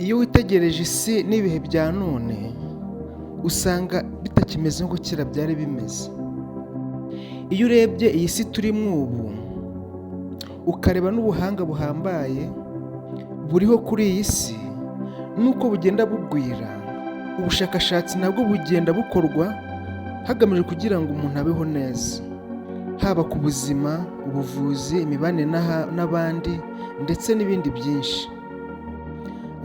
Iyo witegereje isi n'ibihe bya none, usanga bitakimeze nk'uko kera byari bimeze. Iyo urebye iyi si turimo ubu, ukareba n'ubuhanga buhambaye buriho kuri iyi si, n'uko bugenda bugwira, ubushakashatsi nabwo bugenda bukorwa hagamijwe kugira ngo umuntu abeho neza, haba ku buzima, ubuvuzi, imibanire n'abandi ndetse n'ibindi byinshi.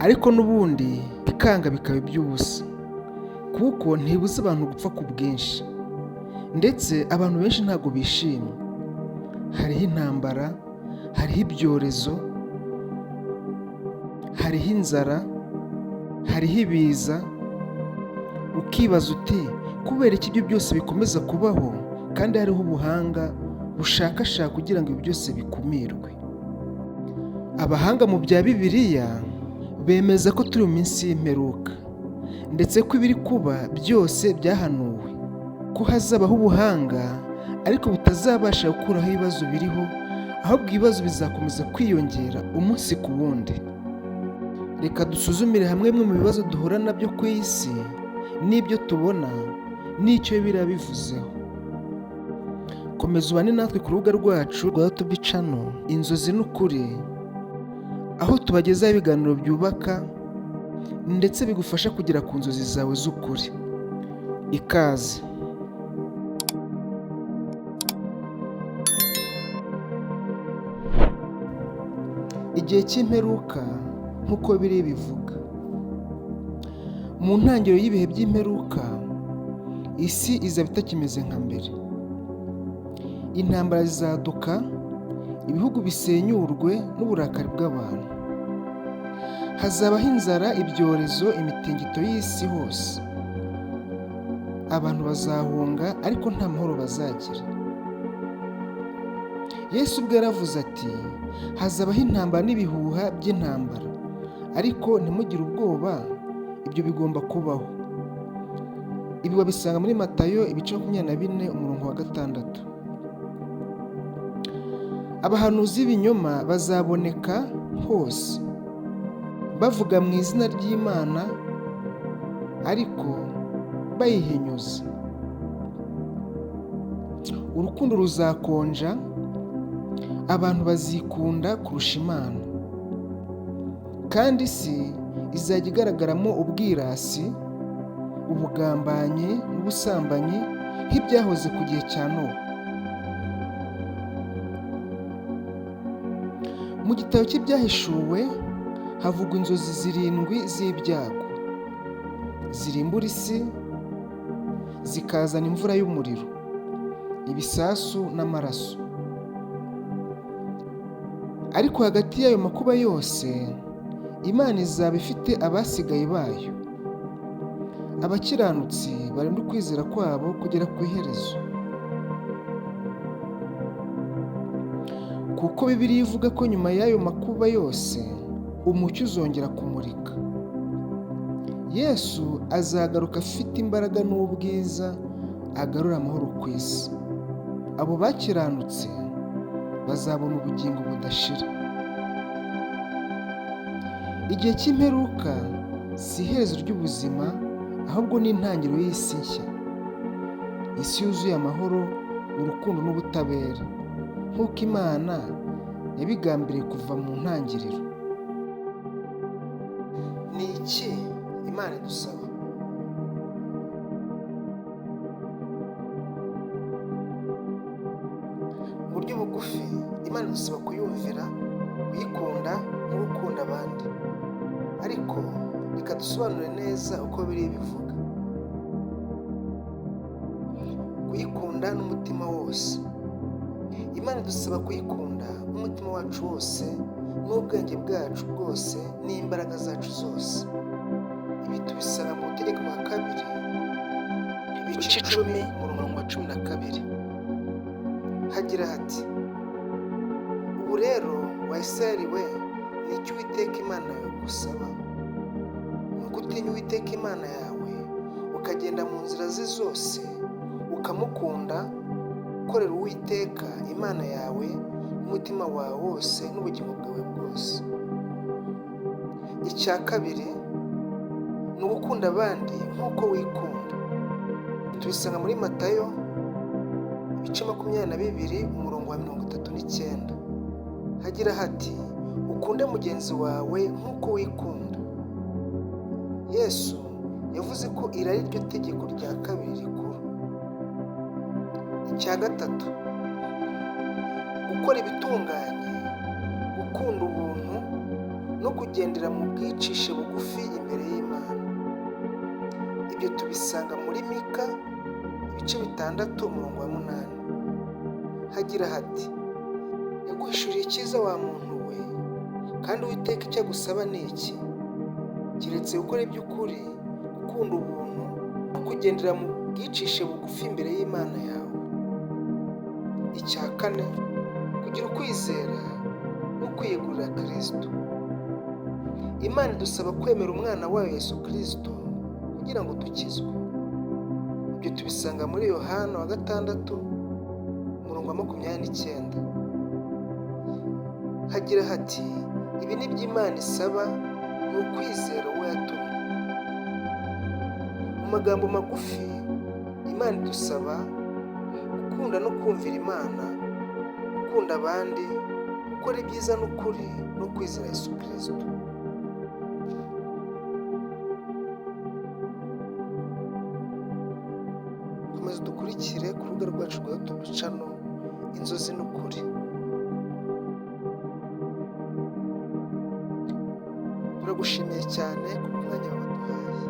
Ariko n'ubundi bikanga bikaba iby'ubusa, kuko ntibuza abantu gupfa ku bwinshi, ndetse abantu benshi ntabwo bishimye. Hariho intambara, hariho ibyorezo, hariho inzara, hariho ibiza. Ukibaza uti kubera iki ibyo byose bikomeza kubaho kandi hariho ubuhanga bushakashaka kugira ngo ibi byose bikumirwe? Abahanga mu bya Bibiliya bemeza ko turi mu minsi y'imperuka, ndetse ko ibiri kuba byose byahanuwe, ko hazabaho ubuhanga ariko butazabasha gukuraho ibibazo biriho, ahubwo ibibazo bizakomeza kwiyongera umunsi ku wundi. Reka dusuzumire hamwe bimwe mu bibazo duhura nabyo ku isi, n'ibyo tubona n'icyo Bibiliya bivuzeho. Komeza ubane natwe ku rubuga rwacu rwa YouTube channel Inzozi n'Ukuri, aho tubagezaho ibiganiro byubaka ndetse bigufasha kugera ku nzozi zawe z'ukuri. Ikaze. Igihe cy'imperuka nk'uko Bibiliya bivuga. Mu ntangiriro y'ibihe by'imperuka, isi izaba itakimeze nka mbere. Intambara zizaduka, ibihugu bisenyurwe n'uburakari bw'abantu. Hazabaho inzara, ibyorezo, imitingito y'isi hose. Abantu bazahunga ariko nta mahoro bazagira. Yesu ubwo yaravuze ati, hazabaho intambara n'ibihuha by'intambara, ariko ntimugire ubwoba, ibyo bigomba kubaho. Ibi wabisanga muri Matayo ibice 24 umurongo wa 6. Abahanuzi b'ibinyoma bazaboneka hose, bavuga mu izina ry'Imana ariko bayihinyuza. Urukundo ruzakonja, abantu bazikunda kurusha Imana, kandi isi izajya igaragaramo ubwirasi, ubugambanyi n'ubusambanyi nk'ibyahoze ku gihe cya Nowa. Mu gitabo cy'ibyahishuwe havugwa inzozi 7 z'ibyago, zirimbura isi, zikazana imvura y'umuriro, ibisasu n'amaraso. Ariko hagati y'ayo makuba yose, Imana izaba ifite abasigaye bayo, abakiranutsi barinda ukwizera kwabo kugera ku iherezo. Kuko Bibiliya ivuga ko nyuma y'ayo makuba yose umucyo uzongera kumurika. Yesu azagaruka afite imbaraga n'ubwiza, agarura amahoro ku isi. Abo bakiranutse bazabona ubugingo budashira. Igihe cy'imperuka si iherezo ry'ubuzima, ahubwo ni intangiriro y'isi nshya. Isi yuzuye amahoro, urukundo n'ubutabera, nk'uko Imana yabigambiriye kuva mu ntangiriro. Ni iki Imana idusaba? Mu buryo bugufi, Imana idusaba kuyumvira, kuyikunda no gukunda abandi. Ariko reka dusobanure neza uko Bibiliya bivuga. Kuyikunda n'umutima wose. Imana idusaba kuyikunda n'umutima wacu wose, n'ubwenge bwacu bwose, n'imbaraga zacu zose. Ibi tubisanga mu Butegeko bwa 2 ibice 10 umurongo wa 12. Hagira hati, ubu rero wa Isirayeli we, ni iki Uwiteka Imana yawe igusaba? Ni ugutinya Uwiteka Imana yawe, ukagenda mu nzira ze zose, ukamukunda, ukorera Uwiteka Imana yawe n'umutima wawe wose n'ubugingo bwawe bwose. Icya kabiri ni ugukunda abandi nk'uko wikunda. Tubisanga muri Matayo ibice 22 umurongo wa 39. Hagira hati ukunde mugenzi wawe nk'uko wikunda. Yesu yavuze ko iri ari ryo tegeko rya kabiri rikuru. Icya gatatu, gukora ibitunganye, gukunda ubuntu no kugendera mu bwicishe bugufi imbere y'Imana. Ibyo tubisanga muri Mika ibice 6 umurongo wa 8. Hagira hati yaguhishuriye icyiza wa muntu we, kandi Uwiteka icyo agusaba ni iki? Keretse gukora iby'ukuri, gukunda ubuntu no kugendera mu bwicishe bugufi imbere y'Imana yawe. Icya kane, kugira ukwizera no kwiyegurira Kristo. Imana idusaba kwemera umwana wayo Yesu Kristo kugira ngo dukizwe. Ibyo tubisanga muri Yohana 6 umurongo wa 29. Hagira hati ibi ni byo Imana isaba, ni ukwizera uwo yatumye. Mu magambo magufi, Imana idusaba gukunda no kumvira Imana, gukunda abandi, gukora ibyiza n'ukuri no kwizera Yesu Kristo. Komeza dukurikire ku rubuga rwacu rwa YouTube channel Inzozi n'Ukuri. Turagushimiye cyane ku mwanya wabaduhaye.